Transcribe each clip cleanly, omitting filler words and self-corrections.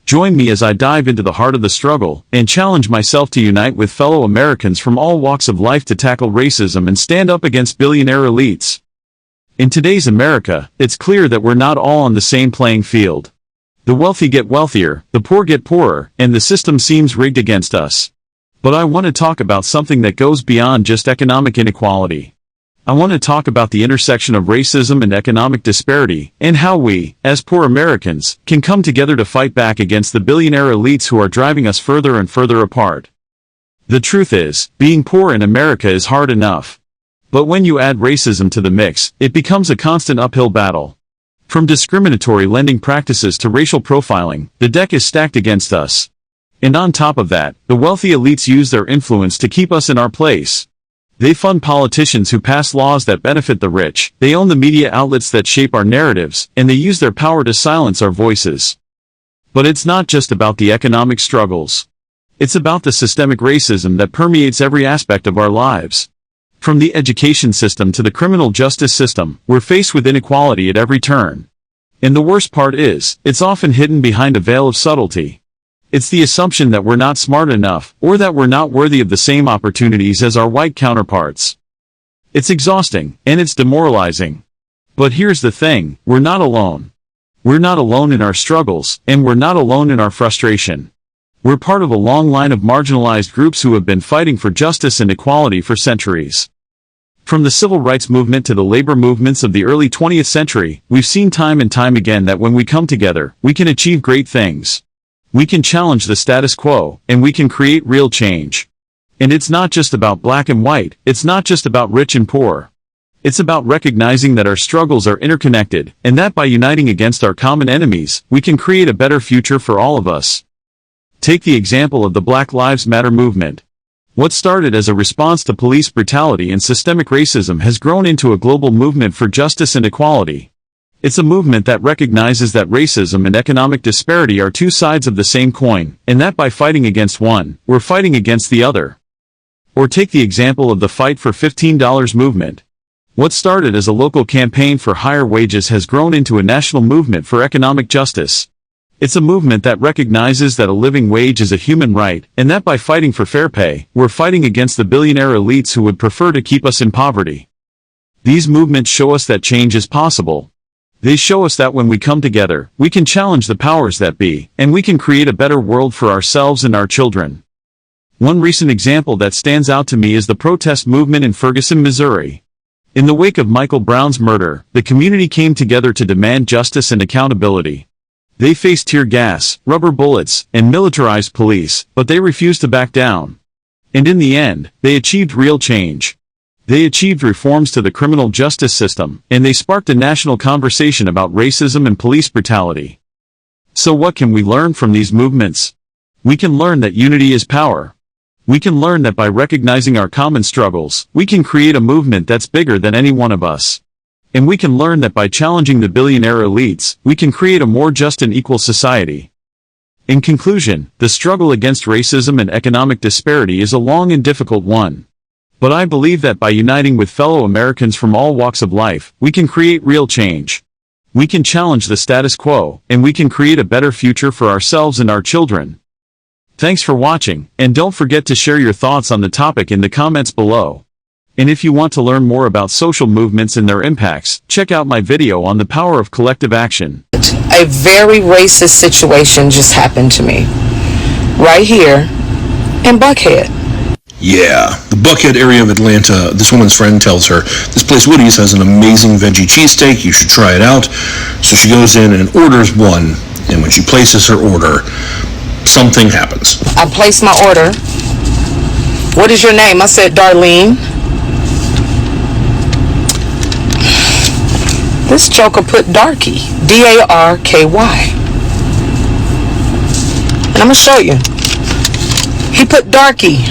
Join me as I dive into the heart of the struggle and challenge myself to unite with fellow Americans from all walks of life to tackle racism and stand up against billionaire elites. In today's America, it's clear that we're not all on the same playing field. The wealthy get wealthier, the poor get poorer, and the system seems rigged against us. But I want to talk about something that goes beyond just economic inequality. I want to talk about the intersection of racism and economic disparity, and how we, as poor Americans, can come together to fight back against the billionaire elites who are driving us further and further apart. The truth is, being poor in America is hard enough. But when you add racism to the mix, it becomes a constant uphill battle. From discriminatory lending practices to racial profiling, the deck is stacked against us. And on top of that, the wealthy elites use their influence to keep us in our place. They fund politicians who pass laws that benefit the rich, they own the media outlets that shape our narratives, and they use their power to silence our voices. But it's not just about the economic struggles. It's about the systemic racism that permeates every aspect of our lives. From the education system to the criminal justice system, we're faced with inequality at every turn. And the worst part is, it's often hidden behind a veil of subtlety. It's the assumption that we're not smart enough, or that we're not worthy of the same opportunities as our white counterparts. It's exhausting, and it's demoralizing. But here's the thing, we're not alone. We're not alone in our struggles, and we're not alone in our frustration. We're part of a long line of marginalized groups who have been fighting for justice and equality for centuries. From the civil rights movement to the labor movements of the early 20th century, we've seen time and time again that when we come together, we can achieve great things. We can challenge the status quo, and we can create real change. And it's not just about black and white, it's not just about rich and poor. It's about recognizing that our struggles are interconnected, and that by uniting against our common enemies, we can create a better future for all of us. Take the example of the Black Lives Matter movement. What started as a response to police brutality and systemic racism has grown into a global movement for justice and equality. It's a movement that recognizes that racism and economic disparity are two sides of the same coin, and that by fighting against one, we're fighting against the other. Or take the example of the Fight for $15 movement. What started as a local campaign for higher wages has grown into a national movement for economic justice. It's a movement that recognizes that a living wage is a human right, and that by fighting for fair pay, we're fighting against the billionaire elites who would prefer to keep us in poverty. These movements show us that change is possible. They show us that when we come together, we can challenge the powers that be, and we can create a better world for ourselves and our children. One recent example that stands out to me is the protest movement in Ferguson, Missouri. In the wake of Michael Brown's murder, the community came together to demand justice and accountability. They faced tear gas, rubber bullets, and militarized police, but they refused to back down. And in the end, they achieved real change. They achieved reforms to the criminal justice system, and they sparked a national conversation about racism and police brutality. So what can we learn from these movements? We can learn that unity is power. We can learn that by recognizing our common struggles, we can create a movement that's bigger than any one of us. And we can learn that by challenging the billionaire elites, we can create a more just and equal society. In conclusion, the struggle against racism and economic disparity is a long and difficult one. But I believe that by uniting with fellow Americans from all walks of life, we can create real change. We can challenge the status quo, and we can create a better future for ourselves and our children. Thanks for watching, and don't forget to share your thoughts on the topic in the comments below. And if you want to learn more about social movements and their impacts, check out my video on the power of collective action. A very racist situation just happened to me, right here in Buckhead. Yeah, the Buckhead area of Atlanta, this woman's friend tells her, this place Woody's has an amazing veggie cheesesteak, you should try it out. So she goes in and orders one, and when she places her order, something happens. I placed my order. What is your name? I said, Darlene. This joker put Darky, D-A-R-K-Y. And I'm going to show you. He put Darky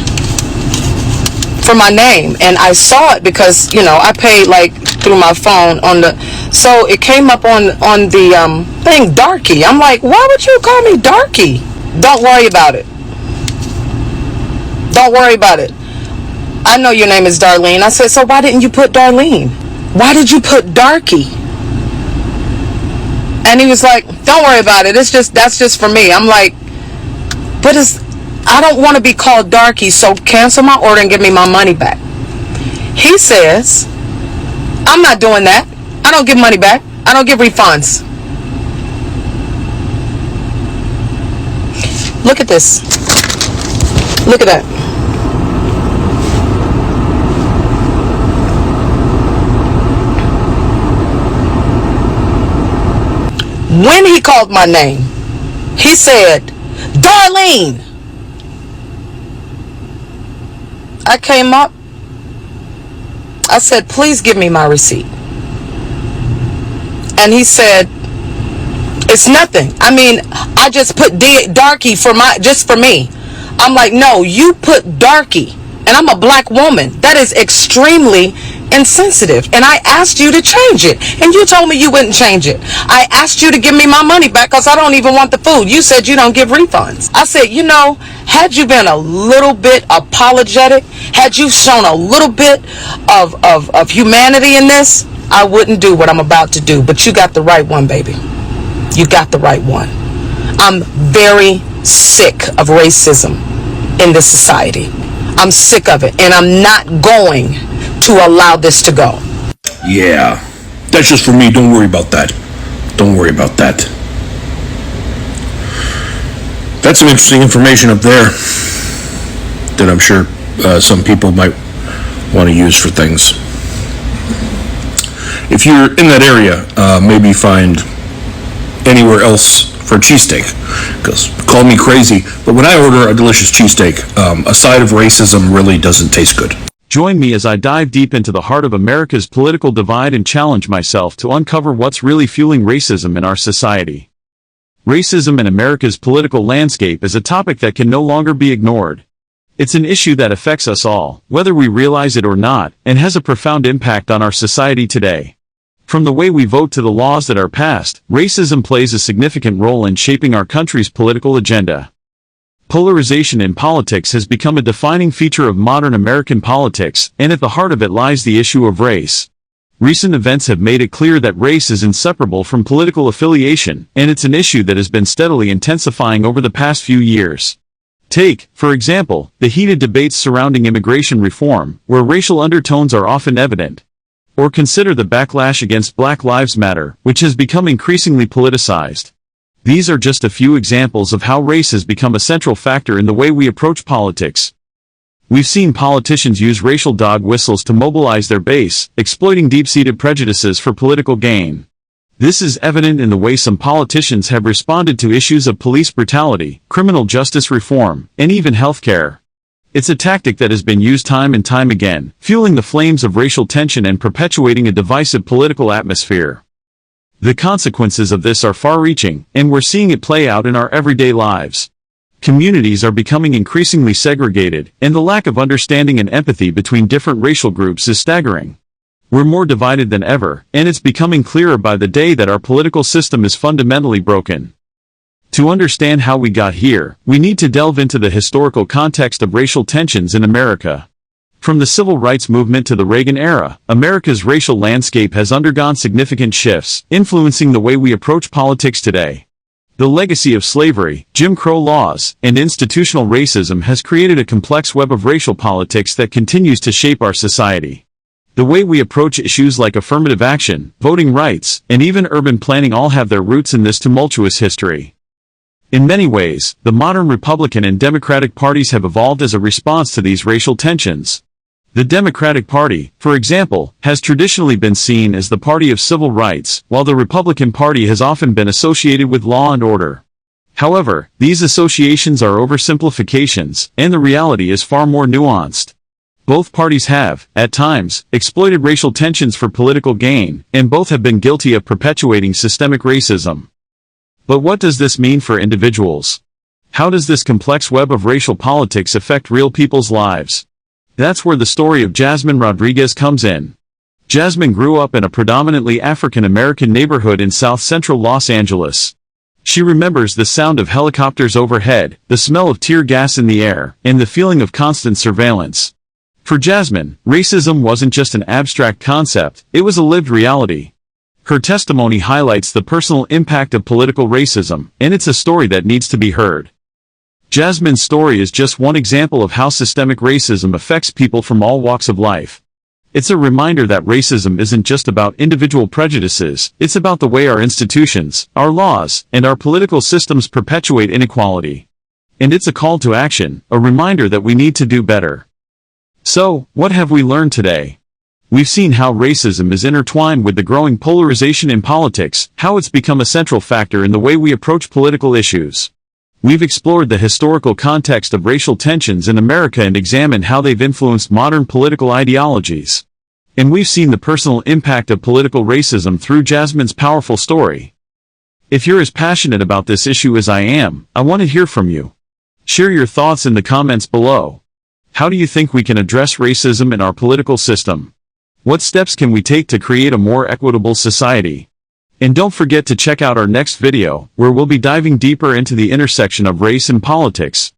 for my name, and I saw it because, you know, I paid like through my phone on the, so it came up on the thing, Darky. I'm like, why would you call me Darky? Don't worry about it. Don't worry about it. I know your name is Darlene. I said, so why didn't you put Darlene? Why did you put Darky? And he was like, don't worry about it. That's just for me. I'm like, but I don't want to be called darky, so cancel my order and give me my money back. He says, I'm not doing that. I don't give money back. I don't give refunds. Look at this. Look at that. When he called my name, he said, Darlene. I came up. I said, please give me my receipt. And he said, it's nothing. I mean, I just put darky just for me. I'm like, no, you put darky. And I'm a black woman. That is extremely insensitive. And I asked you to change it. And you told me you wouldn't change it. I asked you to give me my money back because I don't even want the food. You said you don't give refunds. I said, had you been a little bit apologetic, had you shown a little bit of humanity in this, I wouldn't do what I'm about to do. But you got the right one, baby. You got the right one. I'm very sick of racism in this society. I'm sick of it, and I'm not going to allow this to go. Yeah, that's just for me. Don't worry about that. Don't worry about that. That's some interesting information up there that I'm sure some people might want to use for things. If you're in that area, maybe find anywhere else for a cheesesteak, because call me crazy, but when I order a delicious cheesesteak, a side of racism really doesn't taste good. Join me as I dive deep into the heart of America's political divide and challenge myself to uncover what's really fueling racism in our society. Racism in America's political landscape is a topic that can no longer be ignored. It's an issue that affects us all, whether we realize it or not, and has a profound impact on our society today. From the way we vote to the laws that are passed, racism plays a significant role in shaping our country's political agenda. Polarization in politics has become a defining feature of modern American politics, and at the heart of it lies the issue of race. Recent events have made it clear that race is inseparable from political affiliation, and it's an issue that has been steadily intensifying over the past few years. Take, for example, the heated debates surrounding immigration reform, where racial undertones are often evident. Or consider the backlash against Black Lives Matter, which has become increasingly politicized. These are just a few examples of how race has become a central factor in the way we approach politics. We've seen politicians use racial dog whistles to mobilize their base, exploiting deep-seated prejudices for political gain. This is evident in the way some politicians have responded to issues of police brutality, criminal justice reform, and even healthcare. It's a tactic that has been used time and time again, fueling the flames of racial tension and perpetuating a divisive political atmosphere. The consequences of this are far-reaching, and we're seeing it play out in our everyday lives. Communities are becoming increasingly segregated, and the lack of understanding and empathy between different racial groups is staggering. We're more divided than ever, and it's becoming clearer by the day that our political system is fundamentally broken. To understand how we got here, we need to delve into the historical context of racial tensions in America. From the civil rights movement to the Reagan era, America's racial landscape has undergone significant shifts, influencing the way we approach politics today. The legacy of slavery, Jim Crow laws, and institutional racism has created a complex web of racial politics that continues to shape our society. The way we approach issues like affirmative action, voting rights, and even urban planning all have their roots in this tumultuous history. In many ways, the modern Republican and Democratic parties have evolved as a response to these racial tensions. The Democratic Party, for example, has traditionally been seen as the party of civil rights, while the Republican Party has often been associated with law and order. However, these associations are oversimplifications, and the reality is far more nuanced. Both parties have, at times, exploited racial tensions for political gain, and both have been guilty of perpetuating systemic racism. But what does this mean for individuals? How does this complex web of racial politics affect real people's lives? That's where the story of Jasmine Rodriguez comes in. Jasmine grew up in a predominantly African-American neighborhood in south-central Los Angeles. She remembers the sound of helicopters overhead, the smell of tear gas in the air, and the feeling of constant surveillance. For Jasmine, racism wasn't just an abstract concept, it was a lived reality. Her testimony highlights the personal impact of political racism, and it's a story that needs to be heard. Jasmine's story is just one example of how systemic racism affects people from all walks of life. It's a reminder that racism isn't just about individual prejudices, it's about the way our institutions, our laws, and our political systems perpetuate inequality. And it's a call to action, a reminder that we need to do better. So, what have we learned today? We've seen how racism is intertwined with the growing polarization in politics, how it's become a central factor in the way we approach political issues. We've explored the historical context of racial tensions in America and examined how they've influenced modern political ideologies. And we've seen the personal impact of political racism through Jasmine's powerful story. If you're as passionate about this issue as I am, I want to hear from you. Share your thoughts in the comments below. How do you think we can address racism in our political system? What steps can we take to create a more equitable society? And don't forget to check out our next video, where we'll be diving deeper into the intersection of race and politics,